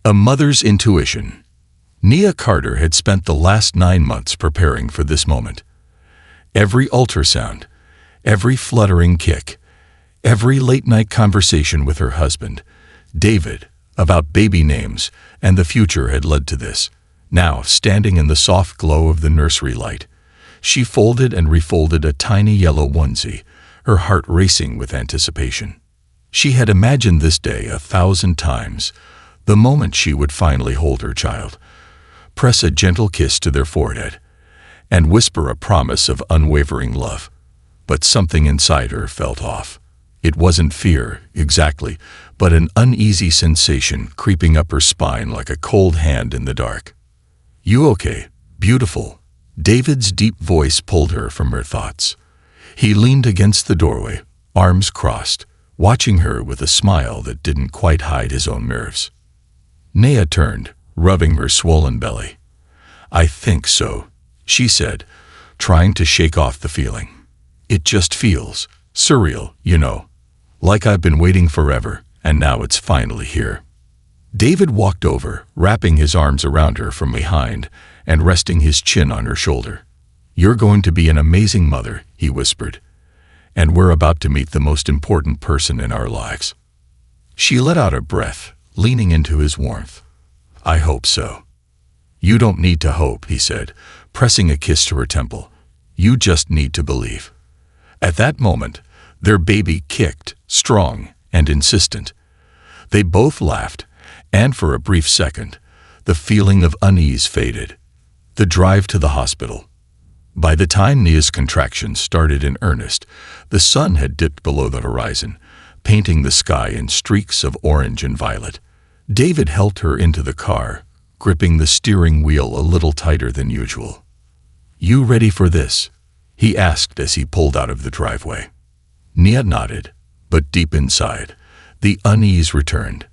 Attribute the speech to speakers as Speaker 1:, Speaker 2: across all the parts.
Speaker 1: A mother's intuition. Nia Carter had spent the last 9 months preparing for this moment. Every ultrasound, every fluttering kick, every late-night conversation with her husband, David, about baby names and the future had led to this. Now, standing in the soft glow of the nursery light, she folded and refolded a tiny yellow onesie, her heart racing with anticipation. She had imagined this day 1,000 times, the moment she would finally hold her child, press a gentle kiss to their forehead, and whisper a promise of unwavering love. But something inside her felt off. It wasn't fear, exactly, but an uneasy sensation creeping up her spine like a cold hand in the dark. "You okay, beautiful?" David's deep voice pulled her from her thoughts. He leaned against the doorway, arms crossed, watching her with a smile that didn't quite hide his own nerves. Nia turned, rubbing her swollen belly. "I think so," she said, trying to shake off the feeling. "It just feels surreal, you know. Like I've been waiting forever, and now it's finally here." David walked over, wrapping his arms around her from behind and resting his chin on her shoulder. "You're going to be an amazing mother," he whispered, "and we're about to meet the most important person in our lives." She let out a breath, leaning into his warmth. "I hope so." "You don't need to hope," he said, pressing a kiss to her temple. "You just need to believe." At that moment, their baby kicked, strong and insistent. They both laughed, and for a brief second, the feeling of unease faded. The drive to the hospital. By the time Nia's contractions started in earnest, the sun had dipped below the horizon, painting the sky in streaks of orange and violet. David helped her into the car, gripping the steering wheel a little tighter than usual. "You ready for this?" he asked as he pulled out of the driveway. Nia nodded, but deep inside, the unease returned.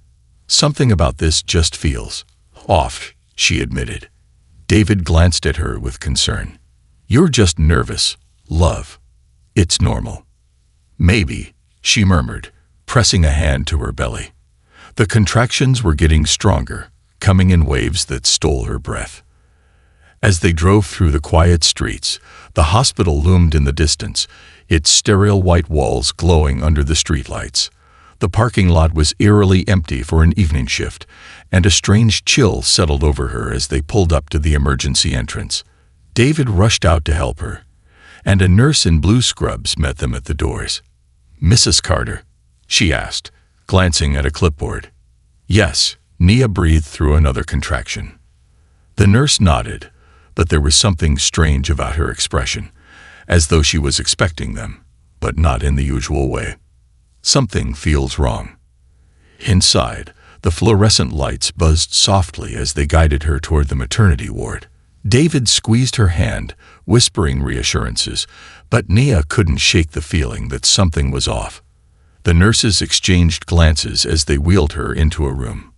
Speaker 1: "Something about this just feels off," she admitted. David glanced at her with concern. "You're just nervous, love. It's normal." "Maybe," she murmured, pressing a hand to her belly. The contractions were getting stronger, coming in waves that stole her breath. As they drove through the quiet streets, the hospital loomed in the distance, its sterile white walls glowing under the streetlights. The parking lot was eerily empty for an evening shift, and a strange chill settled over her as they pulled up to the emergency entrance. David rushed out to help her, and a nurse in blue scrubs met them at the doors. "Mrs. Carter?" she asked, glancing at a clipboard. "Yes," Nia breathed through another contraction. The nurse nodded, but there was something strange about her expression, as though she was expecting them, but not in the usual way. "Something feels wrong." Inside, the fluorescent lights buzzed softly as they guided her toward the maternity ward. David squeezed her hand, whispering reassurances, but Nia couldn't shake the feeling that something was off. The nurses exchanged glances as they wheeled her into a room.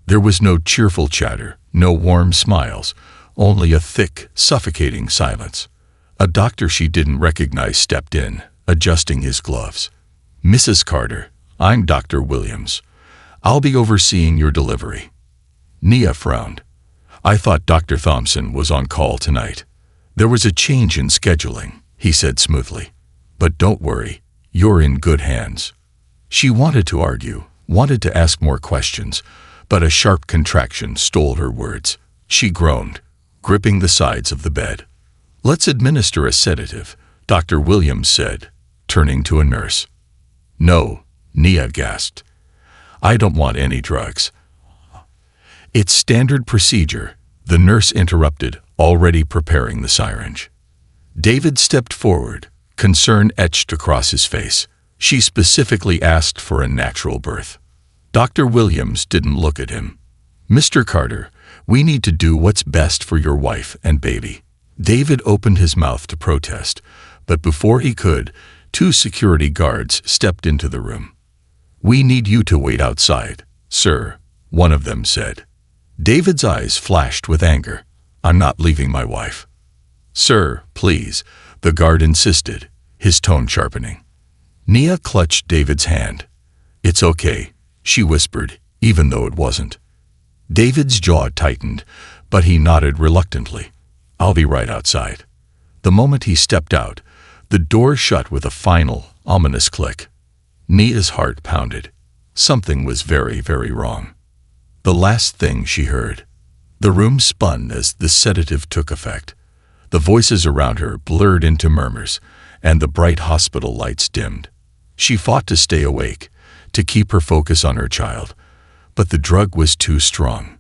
Speaker 1: There was no cheerful chatter, no warm smiles, only a thick, suffocating silence. A doctor she didn't recognize stepped in, adjusting his gloves. "Mrs. Carter, I'm Dr. Williams. I'll be overseeing your delivery." Nia frowned. "I thought Dr. Thompson was on call tonight." "There was a change in scheduling," he said smoothly. "But don't worry, you're in good hands." She wanted to argue, wanted to ask more questions, but a sharp contraction stole her words. She groaned, gripping the sides of the bed. "Let's administer a sedative," Dr. Williams said, turning to a nurse. "No," Nia gasped. "I don't want any drugs." "It's standard procedure," the nurse interrupted, already preparing the syringe. David stepped forward, concern etched across his face. "She specifically asked for a natural birth." Dr. Williams didn't look at him. "Mr. Carter, we need to do what's best for your wife and baby." David opened his mouth to protest, but before he could, 2 security guards stepped into the room. "We need you to wait outside, sir," one of them said. David's eyes flashed with anger. "I'm not leaving my wife." "Sir, please," the guard insisted, his tone sharpening. Nia clutched David's hand. "It's okay," she whispered, even though it wasn't. David's jaw tightened, but he nodded reluctantly. "I'll be right outside." The moment he stepped out, the door shut with a final, ominous click. Nia's heart pounded. Something was very, very wrong. The last thing she heard. The room spun as the sedative took effect. The voices around her blurred into murmurs, and the bright hospital lights dimmed. She fought to stay awake, to keep her focus on her child, but the drug was too strong.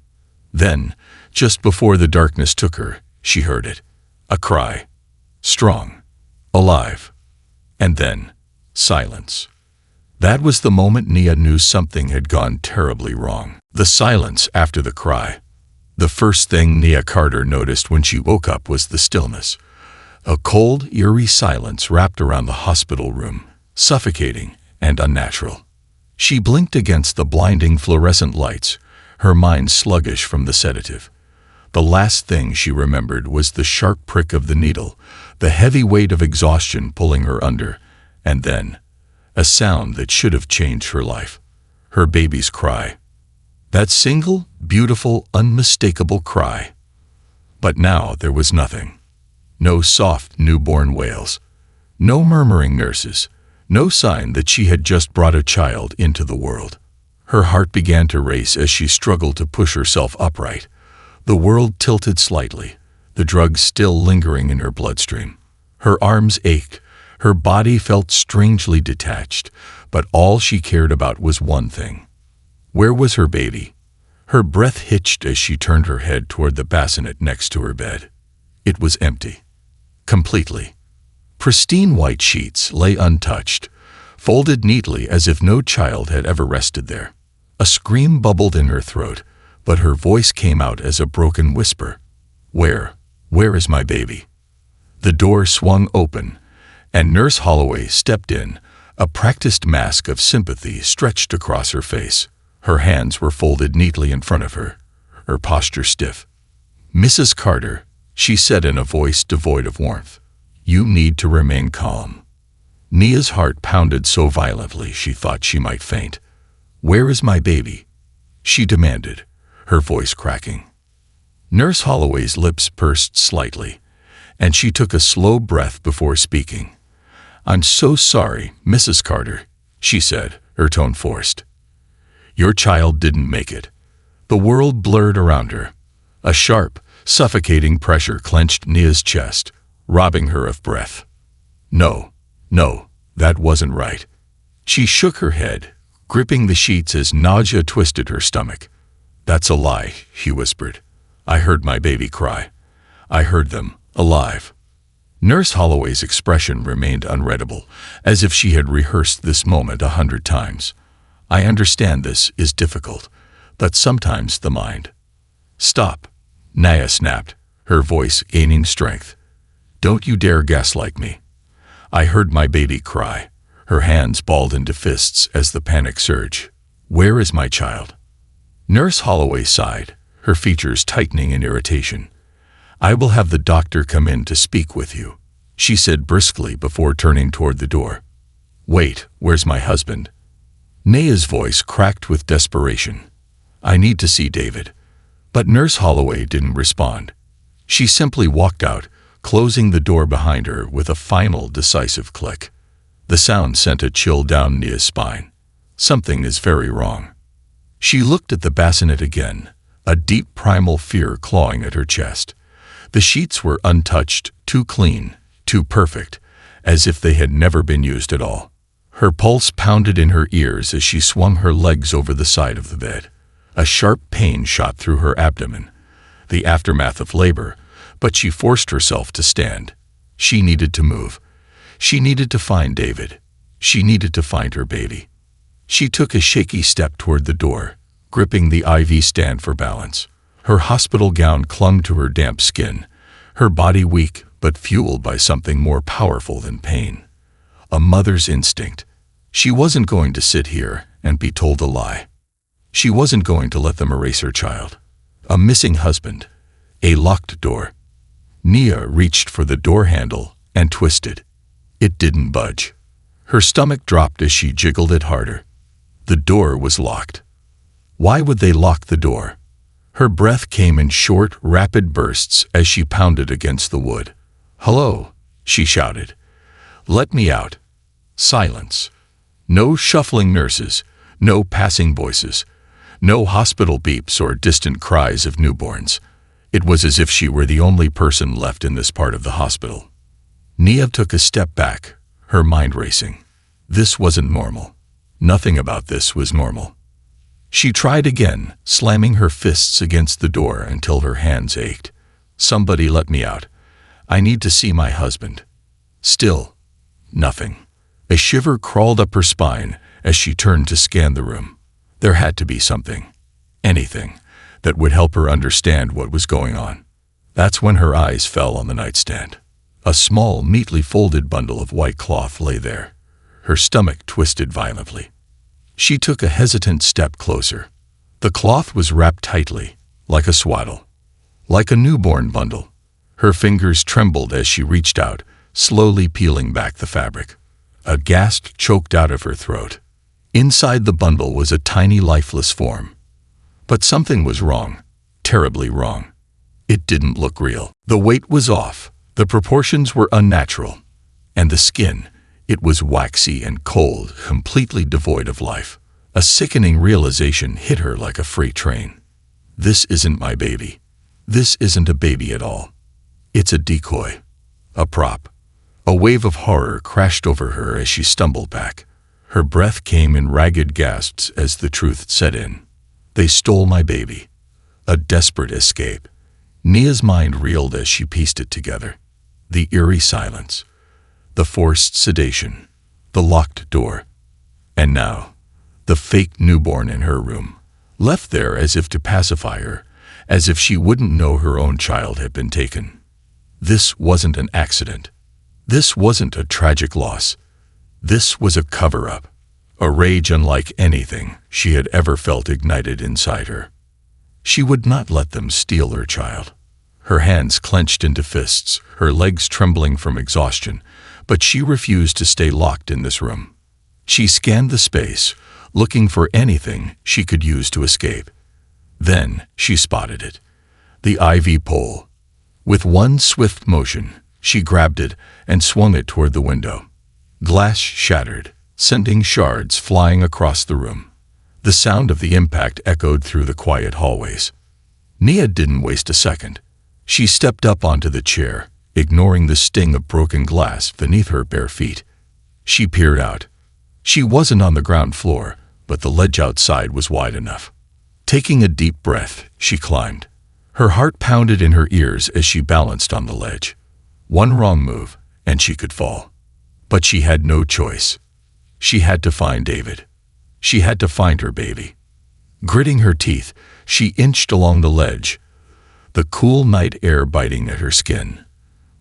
Speaker 1: Then, just before the darkness took her, she heard it. A cry. Strong. Alive. And then, silence. That was the moment Nia knew something had gone terribly wrong. The silence after the cry. The first thing Nia Carter noticed when she woke up was the stillness. A cold, eerie silence wrapped around the hospital room, suffocating and unnatural. She blinked against the blinding fluorescent lights, her mind sluggish from the sedative. The last thing she remembered was the sharp prick of the needle, the heavy weight of exhaustion pulling her under, and then, a sound that should have changed her life. Her baby's cry. That single, beautiful, unmistakable cry. But now there was nothing. No soft newborn wails. No murmuring nurses. No sign that she had just brought a child into the world. Her heart began to race as she struggled to push herself upright. The world tilted slightly, the drug still lingering in her bloodstream. Her arms ached, her body felt strangely detached, but all she cared about was one thing. Where was her baby? Her breath hitched as she turned her head toward the bassinet next to her bed. It was empty. Completely. Pristine white sheets lay untouched, folded neatly as if no child had ever rested there. A scream bubbled in her throat, but her voice came out as a broken whisper. Where is my baby?" The door swung open, and Nurse Holloway stepped in, a practiced mask of sympathy stretched across her face. Her hands were folded neatly in front of her, her posture stiff. "Mrs. Carter," she said in a voice devoid of warmth, "you need to remain calm." Nia's heart pounded so violently she thought she might faint. "Where is my baby?" she demanded, her voice cracking. Nurse Holloway's lips pursed slightly, and she took a slow breath before speaking. "I'm so sorry, Mrs. Carter," she said, her tone forced. "Your child didn't make it." The world blurred around her. A sharp, suffocating pressure clenched Nia's chest, robbing her of breath. No, that wasn't right. She shook her head, gripping the sheets as nausea twisted her stomach. "That's a lie," she whispered. "I heard my baby cry. I heard them, alive." Nurse Holloway's expression remained unreadable, as if she had rehearsed this moment 100 times. "I understand this is difficult, but sometimes the mind—" "Stop," Nia snapped, her voice gaining strength. "Don't you dare gaslight me. I heard my baby cry." Her hands balled into fists as the panic surged. "Where is my child?" Nurse Holloway sighed, her features tightening in irritation. "I will have the doctor come in to speak with you," she said briskly before turning toward the door. "Wait, where's my husband?" Nia's voice cracked with desperation. "I need to see David." But Nurse Holloway didn't respond. She simply walked out, closing the door behind her with a final, decisive click. The sound sent a chill down Nia's spine. Something is very wrong. She looked at the bassinet again, a deep primal fear clawing at her chest. The sheets were untouched, too clean, too perfect, as if they had never been used at all. Her pulse pounded in her ears as she swung her legs over the side of the bed. A sharp pain shot through her abdomen, the aftermath of labor, but she forced herself to stand. She needed to move. She needed to find David. She needed to find her baby. She took a shaky step toward the door, gripping the IV stand for balance. Her hospital gown clung to her damp skin, her body weak but fueled by something more powerful than pain. A mother's instinct. She wasn't going to sit here and be told a lie. She wasn't going to let them erase her child. A missing husband. A locked door. Nia reached for the door handle and twisted. It didn't budge. Her stomach dropped as she jiggled it harder. The door was locked. Why would they lock the door? Her breath came in short, rapid bursts as she pounded against the wood. "Hello," she shouted. "Let me out." Silence. No shuffling nurses, no passing voices, no hospital beeps or distant cries of newborns. It was as if she were the only person left in this part of the hospital. Nia took a step back, her mind racing. This wasn't normal. Nothing about this was normal. She tried again, slamming her fists against the door until her hands ached. "Somebody let me out. I need to see my husband." Still, nothing. A shiver crawled up her spine as she turned to scan the room. There had to be something, anything, that would help her understand what was going on. That's when her eyes fell on the nightstand. A small, neatly folded bundle of white cloth lay there. Her stomach twisted violently. She took a hesitant step closer. The cloth was wrapped tightly, like a swaddle, like a newborn bundle. Her fingers trembled as she reached out, slowly peeling back the fabric. A gasp choked out of her throat. Inside the bundle was a tiny lifeless form. But something was wrong, terribly wrong. It didn't look real. The weight was off, the proportions were unnatural, and the skin, it was waxy and cold, completely devoid of life. A sickening realization hit her like a freight train. This isn't my baby. This isn't a baby at all. It's a decoy, a prop. A wave of horror crashed over her as she stumbled back. Her breath came in ragged gasps as the truth set in. They stole my baby. A desperate escape. Nia's mind reeled as she pieced it together. The eerie silence, the forced sedation, the locked door. And now, the fake newborn in her room, left there as if to pacify her, as if she wouldn't know her own child had been taken. This wasn't an accident. This wasn't a tragic loss. This was a cover-up, a rage unlike anything she had ever felt ignited inside her. She would not let them steal her child. Her hands clenched into fists, her legs trembling from exhaustion, but she refused to stay locked in this room. She scanned the space, looking for anything she could use to escape. Then she spotted it. The ivy pole. With one swift motion, she grabbed it and swung it toward the window. Glass shattered, sending shards flying across the room. The sound of the impact echoed through the quiet hallways. Nia didn't waste a second. She stepped up onto the chair, ignoring the sting of broken glass beneath her bare feet. She peered out. She wasn't on the ground floor, but the ledge outside was wide enough. Taking a deep breath, she climbed. Her heart pounded in her ears as she balanced on the ledge. One wrong move, and she could fall. But she had no choice. She had to find David. She had to find her baby. Gritting her teeth, she inched along the ledge, the cool night air biting at her skin.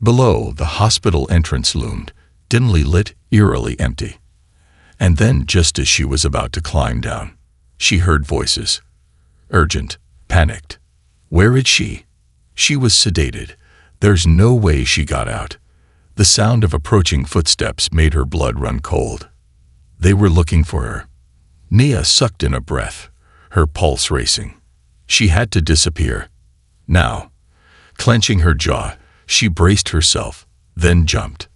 Speaker 1: Below, the hospital entrance loomed, dimly lit, eerily empty. And then, just as she was about to climb down, she heard voices. Urgent, panicked. Where is she? She was sedated. There's no way she got out. The sound of approaching footsteps made her blood run cold. They were looking for her. Nia sucked in a breath, her pulse racing. She had to disappear. Now. Clenching her jaw, she braced herself, then jumped.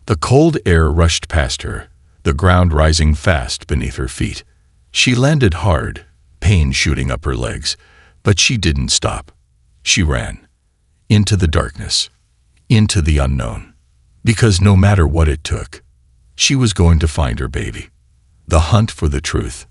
Speaker 1: The cold air rushed past her, the ground rising fast beneath her feet. She landed hard, pain shooting up her legs, but she didn't stop. She ran. Into the darkness. Into the unknown. Because no matter what it took, she was going to find her baby. The hunt for the truth.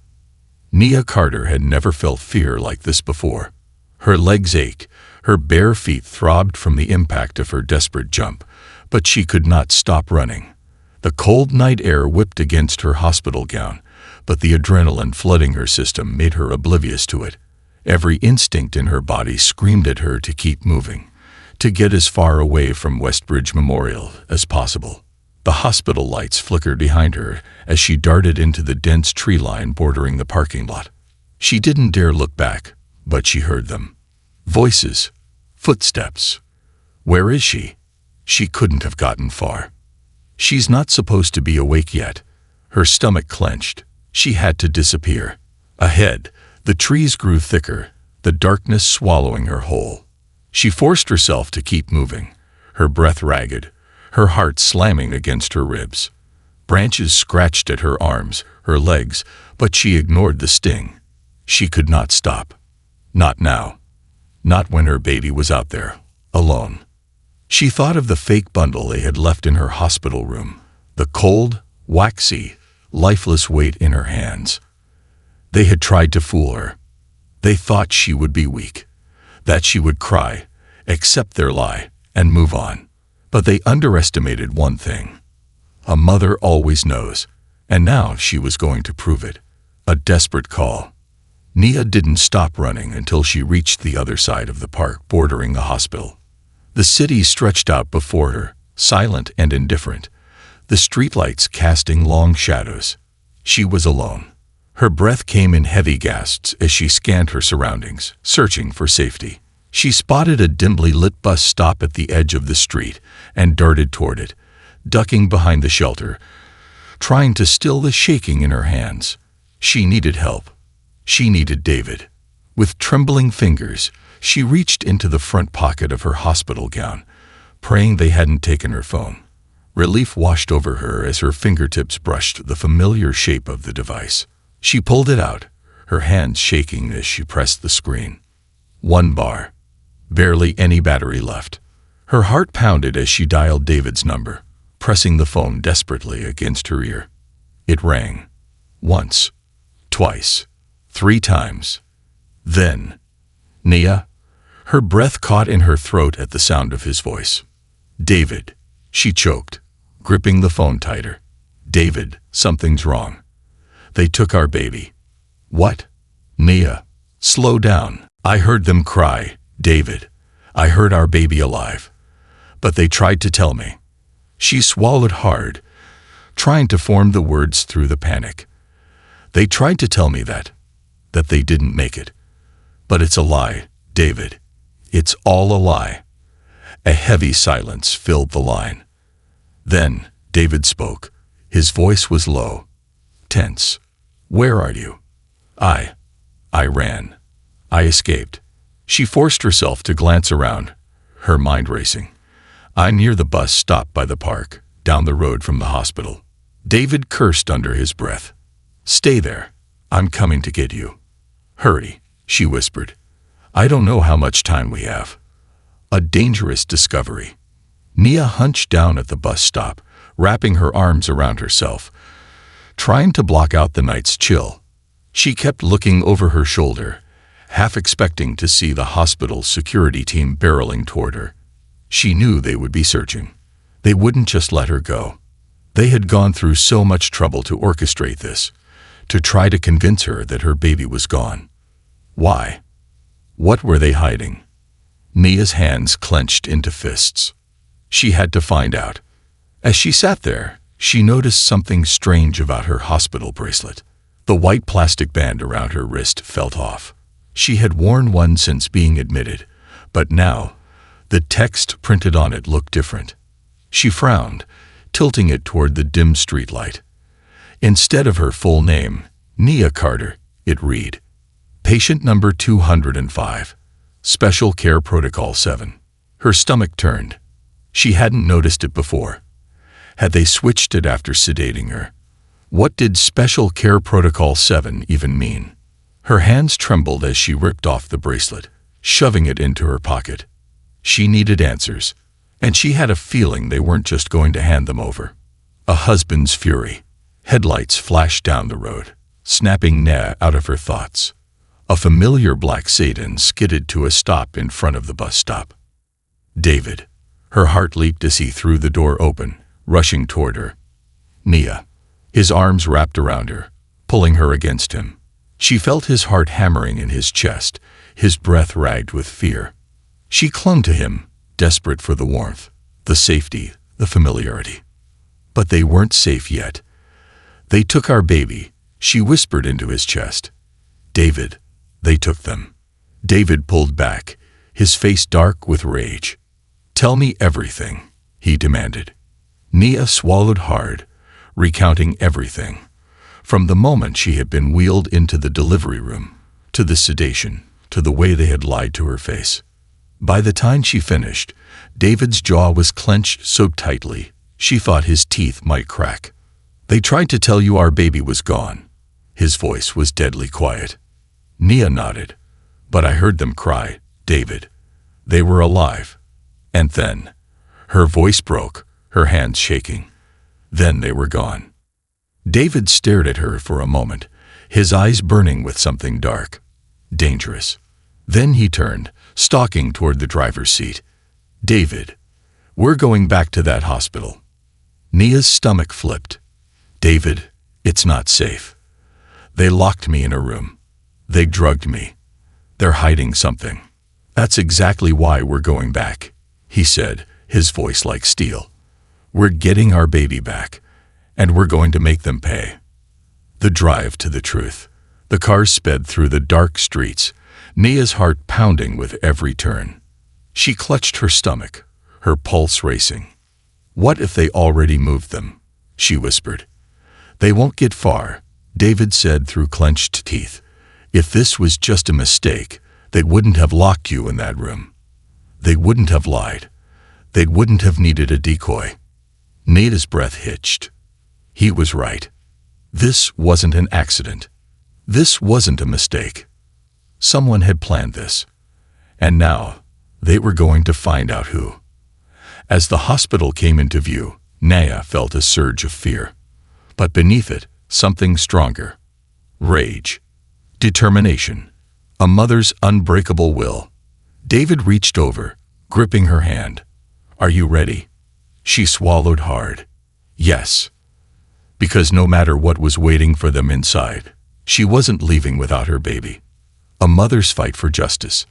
Speaker 1: Nia Carter had never felt fear like this before. Her legs ached, her bare feet throbbed from the impact of her desperate jump, but she could not stop running. The cold night air whipped against her hospital gown, but the adrenaline flooding her system made her oblivious to it. Every instinct in her body screamed at her to keep moving, to get as far away from Westbridge Memorial as possible. The hospital lights flickered behind her as she darted into the dense tree line bordering the parking lot. She didn't dare look back, but she heard them. Voices. Footsteps. Where is she? She couldn't have gotten far. She's not supposed to be awake yet. Her stomach clenched. She had to disappear. Ahead, the trees grew thicker, the darkness swallowing her whole. She forced herself to keep moving, her breath ragged, her heart slamming against her ribs. Branches scratched at her arms, her legs, but she ignored the sting. She could not stop. Not now. Not when her baby was out there, alone. She thought of the fake bundle they had left in her hospital room, the cold, waxy, lifeless weight in her hands. They had tried to fool her. They thought she would be weak, that she would cry, accept their lie, and move on. But they underestimated one thing. A mother always knows, and now she was going to prove it. A desperate call. Nia didn't stop running until she reached the other side of the park bordering the hospital. The city stretched out before her, silent and indifferent, the streetlights casting long shadows. She was alone. Her breath came in heavy gasps as she scanned her surroundings, searching for safety. She spotted a dimly lit bus stop at the edge of the street and darted toward it, ducking behind the shelter, trying to still the shaking in her hands. She needed help. She needed David. With trembling fingers, she reached into the front pocket of her hospital gown, praying they hadn't taken her phone. Relief washed over her as her fingertips brushed the familiar shape of the device. She pulled it out, her hands shaking as she pressed the screen. 1 bar. Barely any battery left. Her heart pounded as she dialed David's number, pressing the phone desperately against her ear. It rang. Once. Twice. 3 times. Then, Nia. Her breath caught in her throat at the sound of his voice. David, she choked, gripping the phone tighter. David, something's wrong. They took our baby. What? Nia, slow down. I heard them cry, David. I heard our baby alive. But they tried to tell me. She swallowed hard, trying to form the words through the panic. They tried to tell me that they didn't make it. But it's a lie, David. It's all a lie. A heavy silence filled the line. Then David spoke. His voice was low, tense. Where are you? I ran. I escaped. She forced herself to glance around, her mind racing. I'm near the bus stop by the park, down the road from the hospital. David cursed under his breath. Stay there. I'm coming to get you. Hurry, she whispered. I don't know how much time we have. A dangerous discovery. Nia hunched down at the bus stop, wrapping her arms around herself, trying to block out the night's chill. She kept looking over her shoulder, half expecting to see the hospital's security team barreling toward her. She knew they would be searching. They wouldn't just let her go. They had gone through so much trouble to orchestrate this, to try to convince her that her baby was gone. Why? What were they hiding? Nia's hands clenched into fists. She had to find out. As she sat there, she noticed something strange about her hospital bracelet. The white plastic band around her wrist felt off. She had worn one since being admitted, but now, the text printed on it looked different. She frowned, tilting it toward the dim streetlight. Instead of her full name, Nia Carter, it read, Patient number 205, Special Care Protocol 7. Her stomach turned. She hadn't noticed it before. Had they switched it after sedating her? What did Special Care Protocol 7 even mean? Her hands trembled as she ripped off the bracelet, shoving it into her pocket. She needed answers, and she had a feeling they weren't just going to hand them over. A husband's fury. Headlights flashed down the road, snapping Nia out of her thoughts. A familiar black sedan skidded to a stop in front of the bus stop. David. Her heart leaped as he threw the door open, rushing toward her. Nia. His arms wrapped around her, pulling her against him. She felt his heart hammering in his chest, his breath ragged with fear. She clung to him, desperate for the warmth, the safety, the familiarity. But they weren't safe yet. They took our baby, she whispered into his chest. David. They took them. David pulled back, his face dark with rage. Tell me everything, he demanded. Nia swallowed hard, recounting everything. From the moment she had been wheeled into the delivery room, to the sedation, to the way they had lied to her face. By the time she finished, David's jaw was clenched so tightly she thought his teeth might crack. "They tried to tell you our baby was gone." His voice was deadly quiet. Nia nodded. "But I heard them cry, David. They were alive." And then, her voice broke, her hands shaking. Then they were gone. David stared at her for a moment, his eyes burning with something dark, dangerous. Then he turned, stalking toward the driver's seat. "David, we're going back to that hospital." Nia's stomach flipped. "David, it's not safe. They locked me in a room. They drugged me. They're hiding something." "That's exactly why we're going back," he said, his voice like steel. "We're getting our baby back, and we're going to make them pay." The drive to the truth. The car sped through the dark streets, Nia's heart pounding with every turn. She clutched her stomach, her pulse racing. "What if they already moved them?" she whispered. "They won't get far," David said through clenched teeth. "If this was just a mistake, they wouldn't have locked you in that room. They wouldn't have lied. They wouldn't have needed a decoy." Nia's breath hitched. He was right. This wasn't an accident. This wasn't a mistake. Someone had planned this. And now, they were going to find out who. As the hospital came into view, Nia felt a surge of fear. But beneath it, something stronger. Rage. Determination. A mother's unbreakable will. David reached over, gripping her hand. "Are you ready?" She swallowed hard. Yes. Because no matter what was waiting for them inside, she wasn't leaving without her baby. A mother's fight for justice.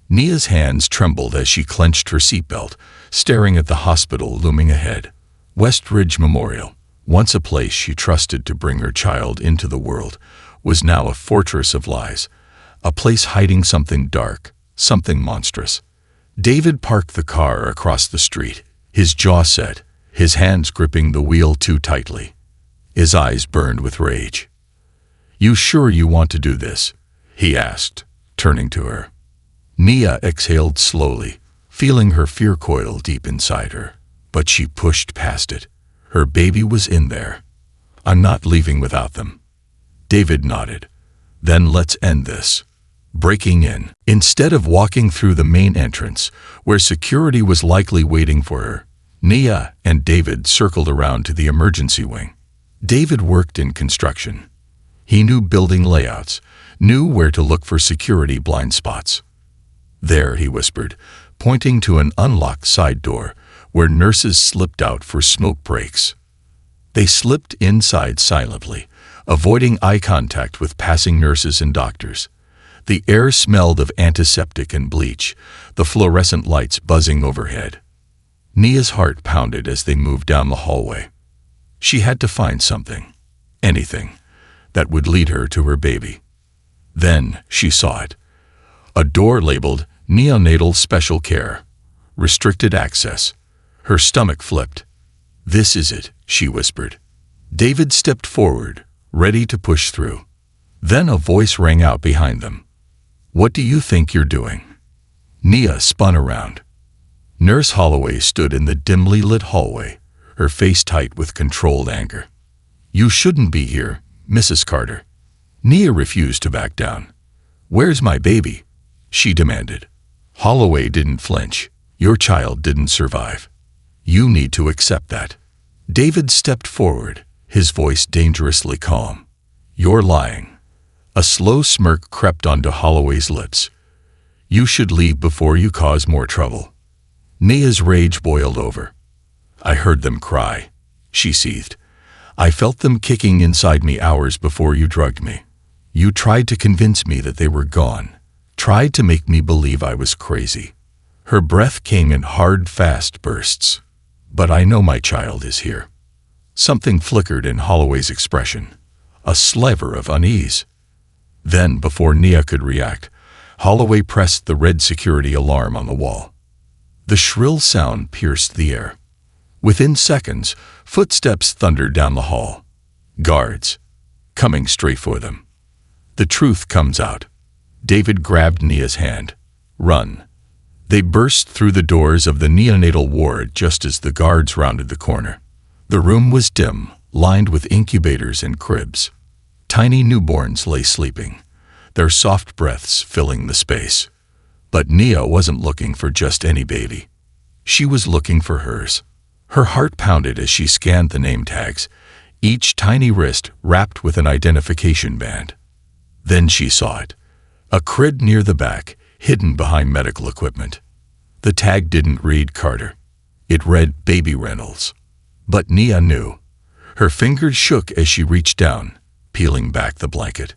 Speaker 1: Nia's hands trembled as she clenched her seatbelt, staring at the hospital looming ahead. West Ridge Memorial, once a place she trusted to bring her child into the world, was now a fortress of lies, a place hiding something dark, something monstrous. David parked the car across the street, his jaw set, his hands gripping the wheel too tightly. His eyes burned with rage. "You sure you want to do this?" he asked, turning to her. Nia exhaled slowly, feeling her fear coil deep inside her, but she pushed past it. Her baby was in there. "I'm not leaving without them." David nodded. "Then let's end this." Breaking in, instead of walking through the main entrance, where security was likely waiting for her, Nia and David circled around to the emergency wing. David worked in construction. He knew building layouts, knew where to look for security blind spots. "There," he whispered, pointing to an unlocked side door where nurses slipped out for smoke breaks. They slipped inside silently, avoiding eye contact with passing nurses and doctors. The air smelled of antiseptic and bleach, the fluorescent lights buzzing overhead. Nia's heart pounded as they moved down the hallway. She had to find something, anything, that would lead her to her baby. Then she saw it. A door labeled Neonatal Special Care, Restricted Access. Her stomach flipped. "This is it," she whispered. David stepped forward, ready to push through. Then a voice rang out behind them. "What do you think you're doing?" Nia spun around. Nurse Holloway stood in the dimly lit hallway, her face tight with controlled anger. "You shouldn't be here, Mrs. Carter." Nia refused to back down. "Where's my baby?" she demanded. Holloway didn't flinch. "Your child didn't survive. You need to accept that." David stepped forward, his voice dangerously calm. "You're lying." A slow smirk crept onto Holloway's lips. "You should leave before you cause more trouble." Nia's rage boiled over. "I heard them cry," she seethed. "I felt them kicking inside me hours before you drugged me. You tried to convince me that they were gone, tried to make me believe I was crazy." Her breath came in hard, fast bursts. "But I know my child is here." Something flickered in Holloway's expression, a sliver of unease. Then, before Nia could react, Holloway pressed the red security alarm on the wall. The shrill sound pierced the air. Within seconds, footsteps thundered down the hall. Guards, coming straight for them. "The truth comes out." David grabbed Nia's hand. "Run." They burst through the doors of the neonatal ward just as the guards rounded the corner. The room was dim, lined with incubators and cribs. Tiny newborns lay sleeping, their soft breaths filling the space. But Nia wasn't looking for just any baby. She was looking for hers. Her heart pounded as she scanned the name tags, each tiny wrist wrapped with an identification band. Then she saw it. A crib near the back, hidden behind medical equipment. The tag didn't read Carter. It read Baby Reynolds. But Nia knew. Her fingers shook as she reached down, peeling back the blanket.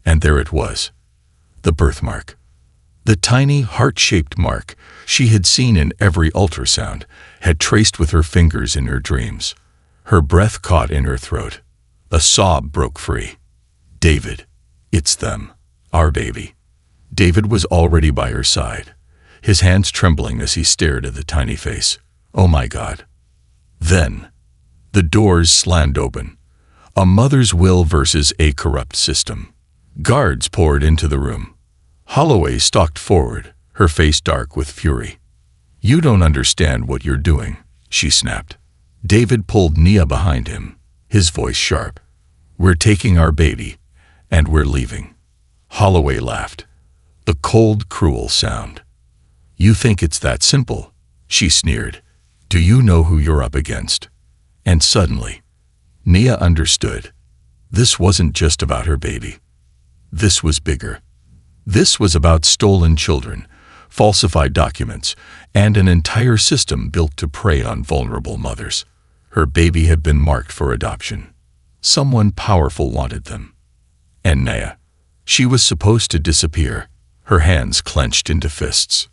Speaker 1: And there it was, the birthmark. The tiny heart-shaped mark she had seen in every ultrasound had traced with her fingers in her dreams. Her breath caught in her throat. A sob broke free. "David, it's them. Our baby." David was already by her side, his hands trembling as he stared at the tiny face. "Oh my God." Then, the doors slammed open. A mother's will versus a corrupt system. Guards poured into the room. Holloway stalked forward, her face dark with fury. "You don't understand what you're doing," she snapped. David pulled Nia behind him, his voice sharp. "We're taking our baby, and we're leaving." Holloway laughed. The cold, cruel sound. "You think it's that simple?" she sneered. "Do you know who you're up against?" And suddenly, Nia understood. This wasn't just about her baby. This was bigger. This was about stolen children, falsified documents, and an entire system built to prey on vulnerable mothers. Her baby had been marked for adoption. Someone powerful wanted them. And Nia, she was supposed to disappear, her hands clenched into fists.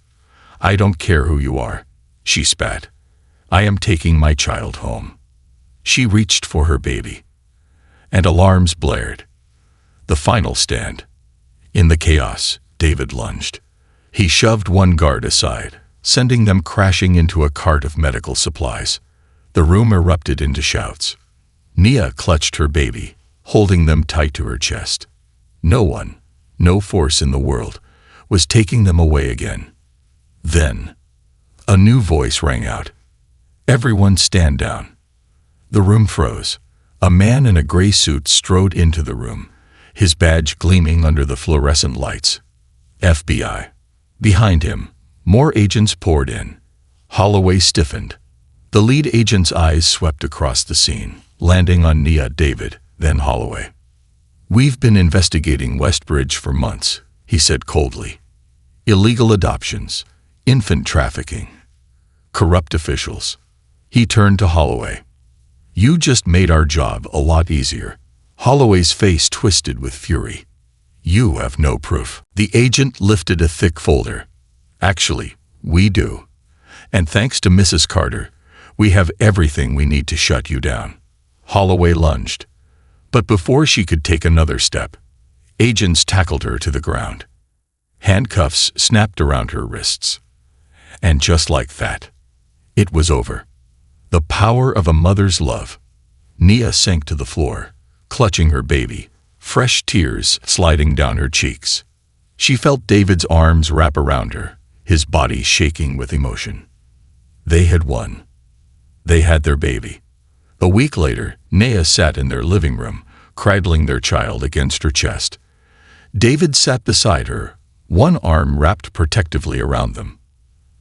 Speaker 1: "I don't care who you are," she spat. "I am taking my child home." She reached for her baby. And alarms blared. The final stand. In the chaos, David lunged. He shoved one guard aside, sending them crashing into a cart of medical supplies. The room erupted into shouts. Nia clutched her baby, holding them tight to her chest. No one, no force in the world, was taking them away again. Then, a new voice rang out. "Everyone stand down." The room froze. A man in a gray suit strode into the room, his badge gleaming under the fluorescent lights. FBI. Behind him, more agents poured in. Holloway stiffened. The lead agent's eyes swept across the scene, landing on Nia, David, then Holloway. "We've been investigating Westbridge for months," he said coldly. "Illegal adoptions, infant trafficking, corrupt officials." He turned to Holloway. "You just made our job a lot easier." Holloway's face twisted with fury. "You have no proof." The agent lifted a thick folder. "Actually, we do. And thanks to Mrs. Carter, we have everything we need to shut you down." Holloway lunged. But before she could take another step, agents tackled her to the ground. Handcuffs snapped around her wrists. And just like that, it was over. The power of a mother's love. Nia sank to the floor, clutching her baby, fresh tears sliding down her cheeks. She felt David's arms wrap around her, his body shaking with emotion. They had won. They had their baby. A week later, Nia sat in their living room, cradling their child against her chest. David sat beside her, one arm wrapped protectively around them.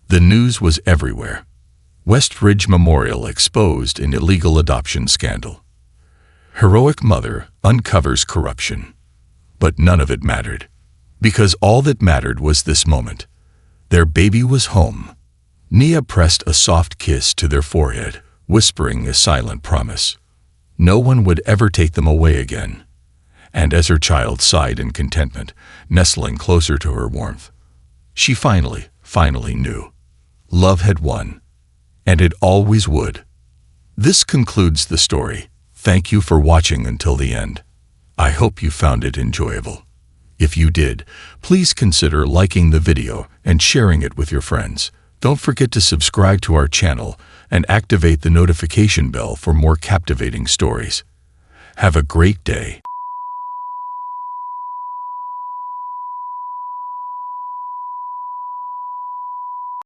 Speaker 1: The news was everywhere. Westridge Memorial exposed in illegal adoption scandal. Heroic mother uncovers corruption. But none of it mattered. Because all that mattered was this moment. Their baby was home. Nia pressed a soft kiss to their forehead, whispering a silent promise. No one would ever take them away again. And as her child sighed in contentment, nestling closer to her warmth, she finally knew. Love had won. And it always would. This concludes the story. Thank you for watching until the end. I hope you found it enjoyable. If you did, please consider liking the video and sharing it with your friends. Don't forget to subscribe to our channel and activate the notification bell for more captivating stories. Have a great day.